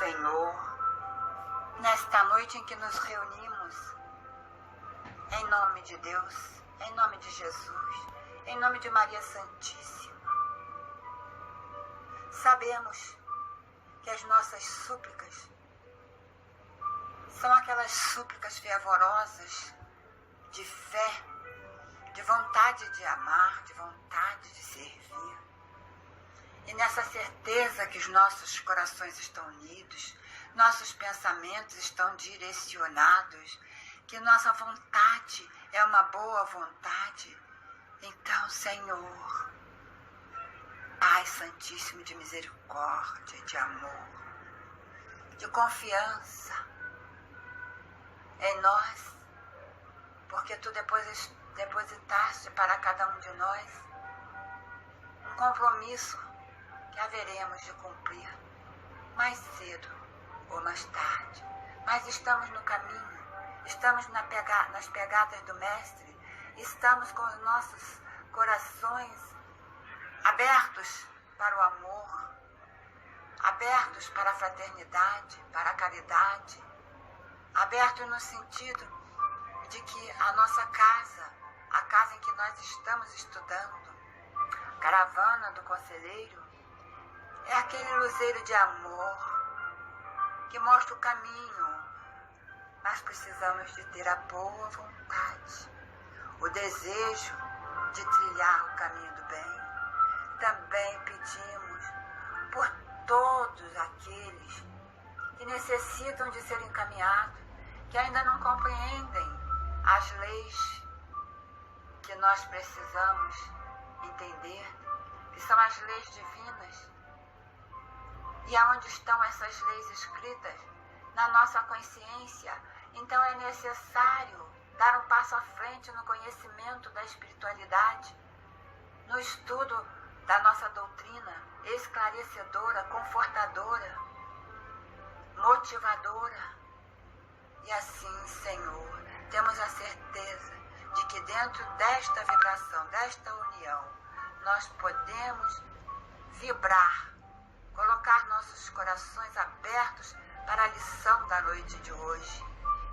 Senhor, nesta noite em que nos reunimos, em nome de Deus, em nome de Jesus, em nome de Maria Santíssima. Sabemos que as nossas súplicas são aquelas súplicas fervorosas de fé, de vontade de amar, de vontade de servir. E nessa certeza que os nossos corações estão unidos, nossos pensamentos estão direcionados, que nossa vontade é uma boa vontade. Então, Senhor, Pai Santíssimo de misericórdia, de amor, de confiança em nós, porque Tu depositaste para cada um de nós um compromisso que haveremos de cumprir mais cedo ou mais tarde. Mas estamos no caminho, estamos nas pegadas do Mestre, estamos com os nossos corações abertos para o amor, abertos para a fraternidade, para a caridade, abertos no sentido de que a nossa casa, a casa em que nós estamos estudando, a caravana do conselheiro, é aquele luzeiro de amor que mostra o caminho. Nós precisamos de ter a boa vontade, o desejo de trilhar o caminho do bem. Também pedimos por todos aqueles que necessitam de ser encaminhados, que ainda não compreendem as leis que nós precisamos entender, que são as leis divinas. E aonde estão essas leis escritas? Na nossa consciência. Então é necessário dar um passo à frente no conhecimento da espiritualidade, no estudo da nossa doutrina esclarecedora, confortadora, motivadora. E assim, Senhor, temos a certeza de que dentro desta vibração, desta união, nós podemos vibrar, colocar nossos corações abertos para a lição da noite de hoje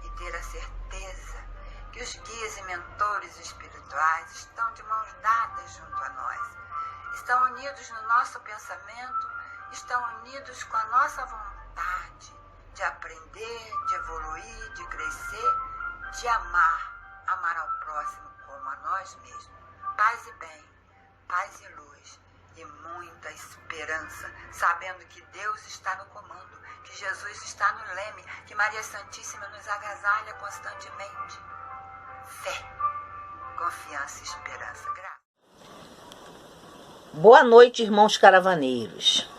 e ter a certeza que os guias e mentores espirituais estão de mãos dadas junto a nós, estão unidos no nosso pensamento, estão unidos com a nossa vontade de aprender, de evoluir, de crescer, de amar ao próximo como a nós mesmos. Paz e bem, paz e luz e muita esperança, sabendo que Deus está no comando, que Jesus está no leme, que Maria Santíssima nos agasalha constantemente. Fé, confiança e esperança. Graças. Boa noite, irmãos caravaneiros.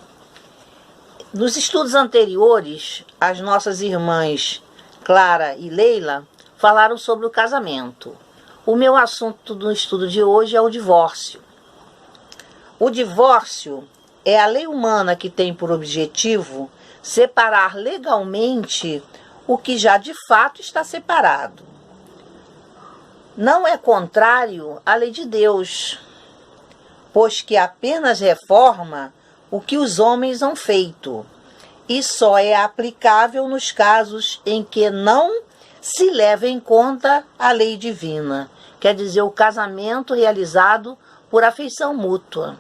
Nos estudos anteriores, as nossas irmãs Clara e Leila falaram sobre o casamento. O meu assunto do estudo de hoje é o divórcio. O divórcio é a lei humana que tem por objetivo separar legalmente o que já de fato está separado. Não é contrário à lei de Deus, pois que apenas reforma o que os homens han feito, e só é aplicável nos casos em que não se leva em conta a lei divina, quer dizer, o casamento realizado por afeição mútua.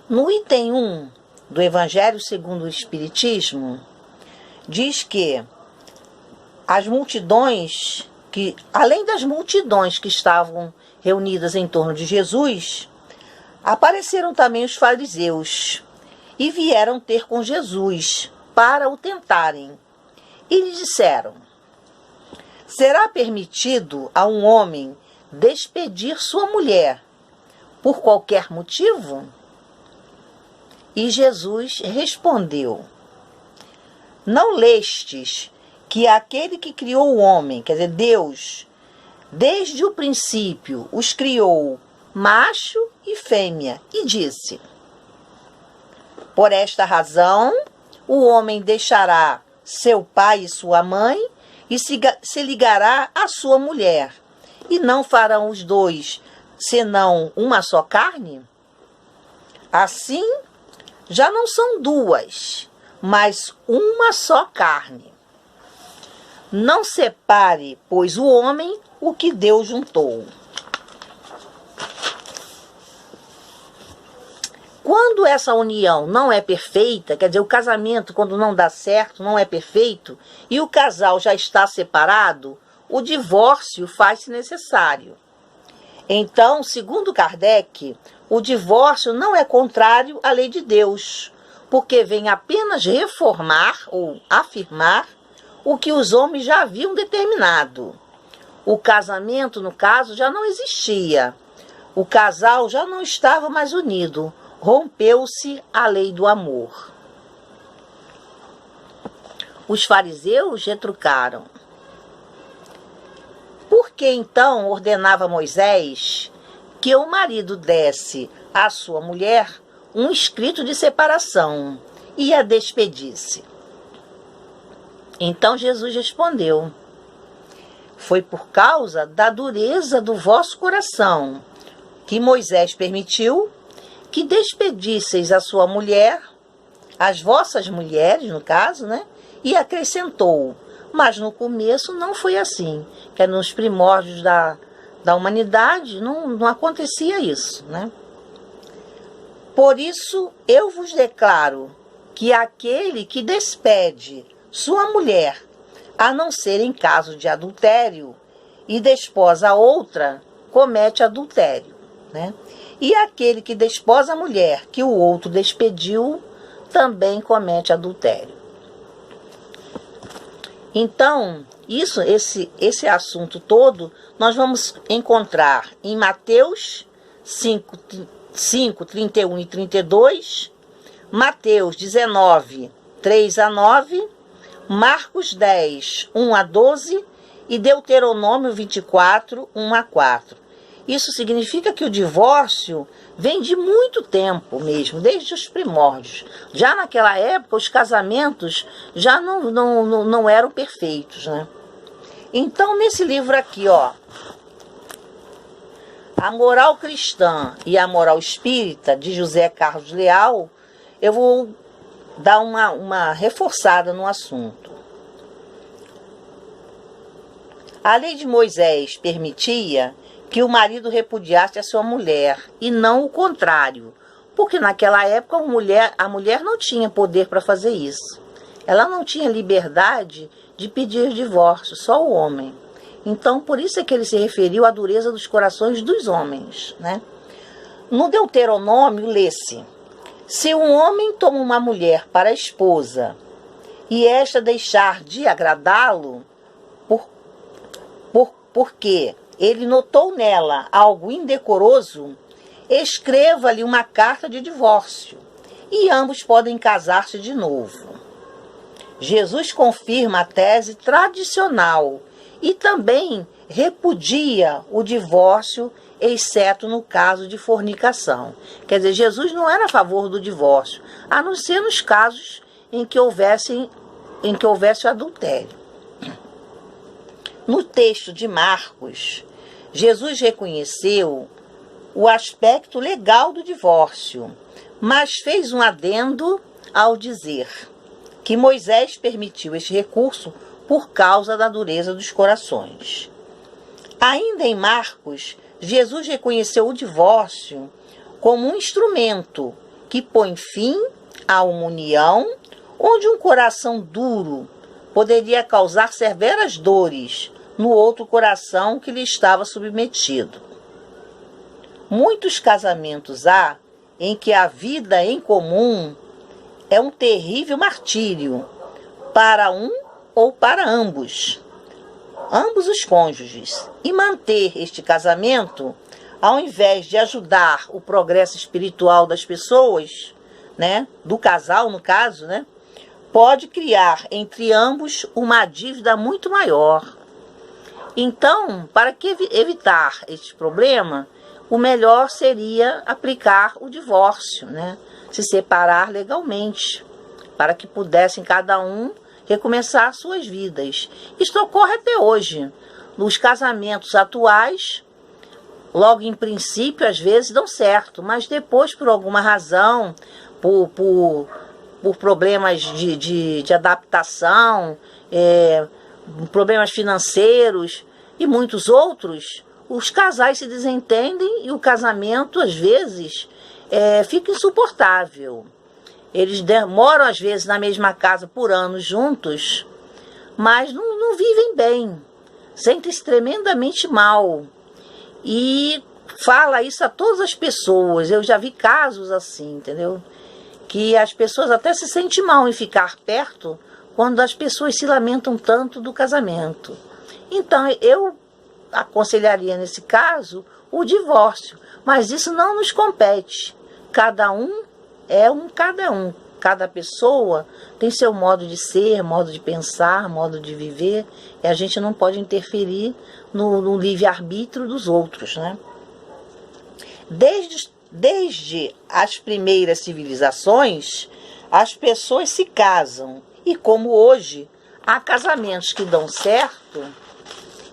No item 1 do Evangelho segundo o Espiritismo, diz que as multidões, além das multidões que estavam reunidas em torno de Jesus, apareceram também os fariseus e vieram ter com Jesus para o tentarem. E lhe disseram: será permitido a um homem despedir sua mulher por qualquer motivo? E Jesus respondeu: não lestes que aquele que criou o homem, quer dizer, Deus, desde o princípio os criou macho e fêmea, e disse: por esta razão o homem deixará seu pai e sua mãe e se ligará à sua mulher, e não farão os dois senão uma só carne? Assim, já não são duas, mas uma só carne. Não separe, pois, o homem o que Deus juntou. Quando essa união não é perfeita, quer dizer, o casamento, quando não dá certo, não é perfeito, e o casal já está separado, o divórcio faz-se necessário. Então, segundo Kardec, o divórcio não é contrário à lei de Deus, porque vem apenas reformar ou afirmar o que os homens já haviam determinado. O casamento, no caso, já não existia. O casal já não estava mais unido. Rompeu-se a lei do amor. Os fariseus retrucaram. Por que então ordenava Moisés que o marido desse à sua mulher um escrito de separação e a despedisse? Então Jesus respondeu: foi por causa da dureza do vosso coração que Moisés permitiu que despedisseis a sua mulher, as vossas mulheres, no caso, né? E acrescentou: mas no começo não foi assim, que nos primórdios da humanidade não acontecia isso, né? Por isso eu vos declaro que aquele que despede sua mulher, a não ser em caso de adultério, e desposa outra, comete adultério, né? E aquele que desposa a mulher que o outro despediu, também comete adultério. Então, esse assunto todo, nós vamos encontrar em Mateus 5, 31 e 32, Mateus 19, 3 a 9, Marcos 10, 1 a 12 e Deuteronômio 24, 1 a 4. Isso significa que o divórcio vem de muito tempo mesmo, desde os primórdios. Já naquela época, os casamentos já não eram perfeitos, né? Então, nesse livro aqui, ó, A Moral Cristã e a Moral Espírita, de José Carlos Leal, eu vou dar uma reforçada no assunto. A lei de Moisés permitia que o marido repudiasse a sua mulher, e não o contrário, porque naquela época a mulher não tinha poder para fazer isso. Ela não tinha liberdade de pedir divórcio, só o homem. Então, por isso é que ele se referiu à dureza dos corações dos homens, né? No Deuteronômio, lê-se: se um homem toma uma mulher para a esposa, e esta deixar de agradá-lo, porque ele notou nela algo indecoroso, escreva-lhe uma carta de divórcio, e ambos podem casar-se de novo. Jesus confirma a tese tradicional e também repudia o divórcio, exceto no caso de fornicação. Quer dizer, Jesus não era a favor do divórcio, a não ser nos casos em que houvesse o adultério. No texto de Marcos, Jesus reconheceu o aspecto legal do divórcio, mas fez um adendo ao dizer que Moisés permitiu este recurso por causa da dureza dos corações. Ainda em Marcos, Jesus reconheceu o divórcio como um instrumento que põe fim a uma união onde um coração duro poderia causar severas dores no outro coração que lhe estava submetido. Muitos casamentos há em que a vida em comum é um terrível martírio para um ou para ambos os cônjuges. E manter este casamento, ao invés de ajudar o progresso espiritual das pessoas, né, do casal no caso, né, pode criar entre ambos uma dívida muito maior. Então, para que evitar este problema, o melhor seria aplicar o divórcio, né? Se separar legalmente, para que pudessem cada um recomeçar suas vidas. Isto ocorre até hoje. Nos casamentos atuais, logo em princípio, às vezes dão certo, mas depois, por alguma razão, por problemas de adaptação, problemas financeiros e muitos outros, os casais se desentendem e o casamento, às vezes, fica insuportável. Eles moram, às vezes, na mesma casa por anos juntos, mas não vivem bem, sentem-se tremendamente mal. E fala isso a todas as pessoas. Eu já vi casos assim, entendeu? Que as pessoas até se sentem mal em ficar perto quando as pessoas se lamentam tanto do casamento. Então, eu aconselharia nesse caso o divórcio, mas isso não nos compete. Cada um é cada um. Cada pessoa tem seu modo de ser, modo de pensar, modo de viver, e a gente não pode interferir no livre-arbítrio dos outros, né? Desde as primeiras civilizações, as pessoas se casam. E como hoje, há casamentos que dão certo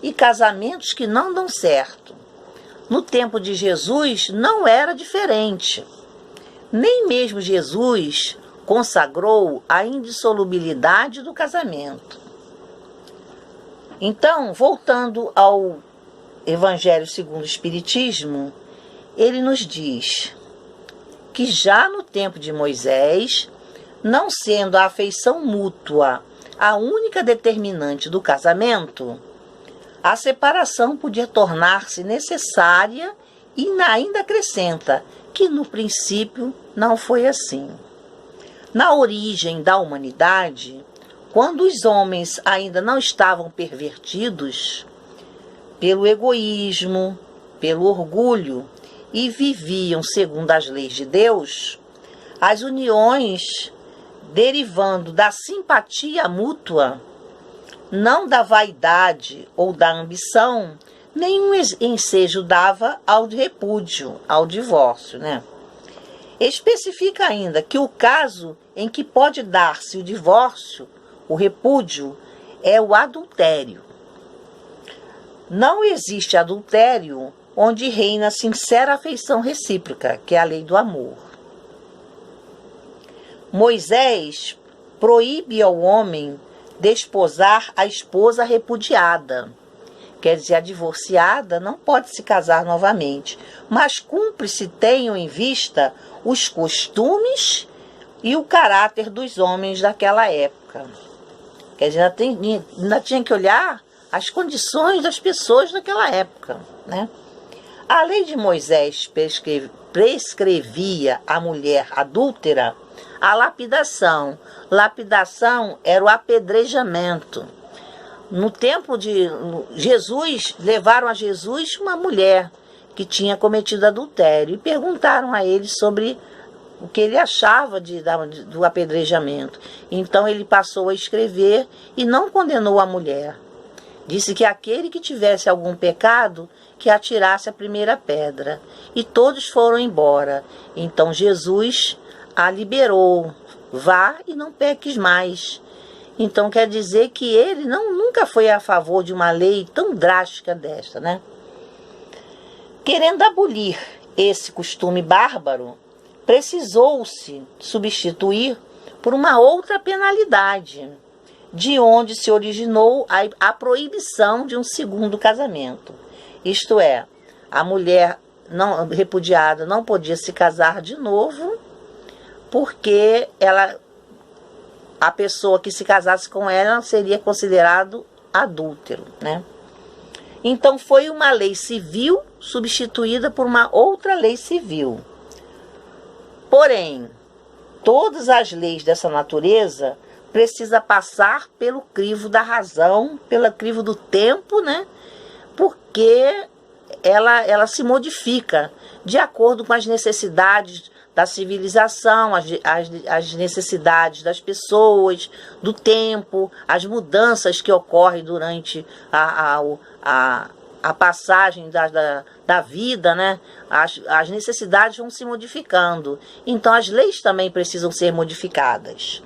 e casamentos que não dão certo. No tempo de Jesus não era diferente. Nem mesmo Jesus consagrou a indissolubilidade do casamento. Então, voltando ao Evangelho segundo o Espiritismo, ele nos diz que já no tempo de Moisés, não sendo a afeição mútua a única determinante do casamento, a separação podia tornar-se necessária e ainda acrescenta que no princípio não foi assim. Na origem da humanidade, quando os homens ainda não estavam pervertidos pelo egoísmo, pelo orgulho e viviam segundo as leis de Deus, as uniões derivando da simpatia mútua, não da vaidade ou da ambição, nenhum ensejo dava ao repúdio, ao divórcio, né? Especifica ainda que o caso em que pode dar-se o divórcio, o repúdio, é o adultério. Não existe adultério onde reina sincera afeição recíproca, que é a lei do amor. Moisés proíbe ao homem desposar a esposa repudiada. Quer dizer, a divorciada não pode se casar novamente, mas cumpre-se tenham em vista os costumes e o caráter dos homens daquela época. Quer dizer, ainda tinha que olhar as condições das pessoas daquela época, né? A lei de Moisés prescrevia à mulher adúltera a lapidação. Lapidação era o apedrejamento. No tempo de Jesus, levaram a Jesus uma mulher que tinha cometido adultério e perguntaram a ele sobre o que ele achava do apedrejamento. Então ele passou a escrever e não condenou a mulher. Disse que aquele que tivesse algum pecado, que atirasse a primeira pedra. E todos foram embora. Então Jesus a liberou. Vá e não peques mais. Então quer dizer que ele nunca foi a favor de uma lei tão drástica desta, né? Querendo abolir esse costume bárbaro, precisou-se substituir por uma outra penalidade, de onde se originou a proibição de um segundo casamento. Isto é, a mulher repudiada não podia se casar de novo, porque a pessoa que se casasse com ela seria considerado adúltero, né? Então foi uma lei civil substituída por uma outra lei civil. Porém, todas as leis dessa natureza precisam passar pelo crivo da razão, pelo crivo do tempo, né? Porque ela se modifica de acordo com as necessidades da civilização, as necessidades das pessoas, do tempo, as mudanças que ocorrem durante a passagem da vida, né? As necessidades vão se modificando. Então as leis também precisam ser modificadas.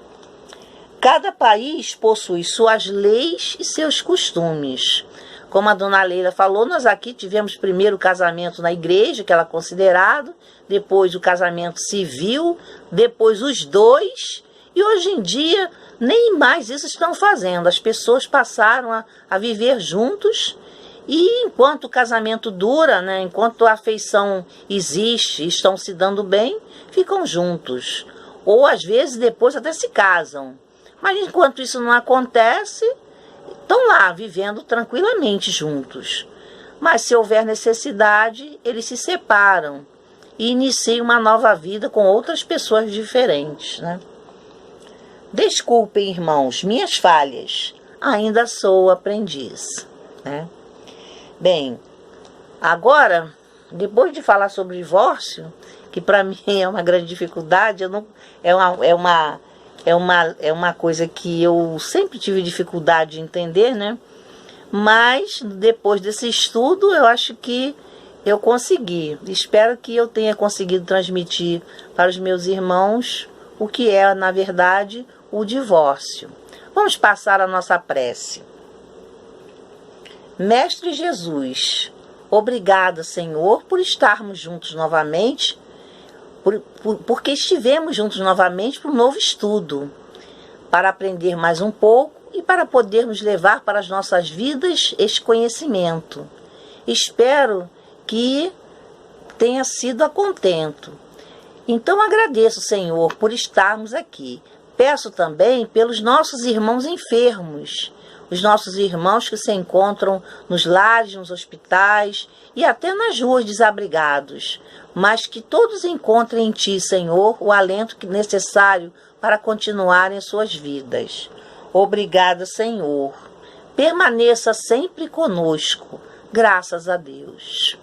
Cada país possui suas leis e seus costumes. Como a dona Leila falou, nós aqui tivemos primeiro o casamento na igreja, que era considerado, depois o casamento civil, depois os dois, e hoje em dia nem mais isso estão fazendo. As pessoas passaram a viver juntos, e enquanto o casamento dura, né, enquanto a afeição existe, estão se dando bem, ficam juntos. Ou às vezes depois até se casam. Mas enquanto isso não acontece, estão lá vivendo tranquilamente juntos. Mas se houver necessidade, eles se separam e iniciam uma nova vida com outras pessoas diferentes, né? Desculpem, irmãos, minhas falhas. Ainda sou aprendiz, né? Bem, agora, depois de falar sobre divórcio, que para mim é uma grande dificuldade, é uma coisa que eu sempre tive dificuldade de entender, né? Mas depois desse estudo, eu acho que eu consegui. Espero que eu tenha conseguido transmitir para os meus irmãos o que é, na verdade, o divórcio. Vamos passar a nossa prece. Mestre Jesus, obrigada, Senhor, por estarmos juntos novamente, porque estivemos juntos novamente para um novo estudo, para aprender mais um pouco e para podermos levar para as nossas vidas este conhecimento. Espero que tenha sido a contento. Então agradeço, Senhor, por estarmos aqui. Peço também pelos nossos irmãos enfermos, os nossos irmãos que se encontram nos lares, nos hospitais e até nas ruas desabrigados, mas que todos encontrem em Ti, Senhor, o alento necessário para continuarem suas vidas. Obrigada, Senhor. Permaneça sempre conosco. Graças a Deus.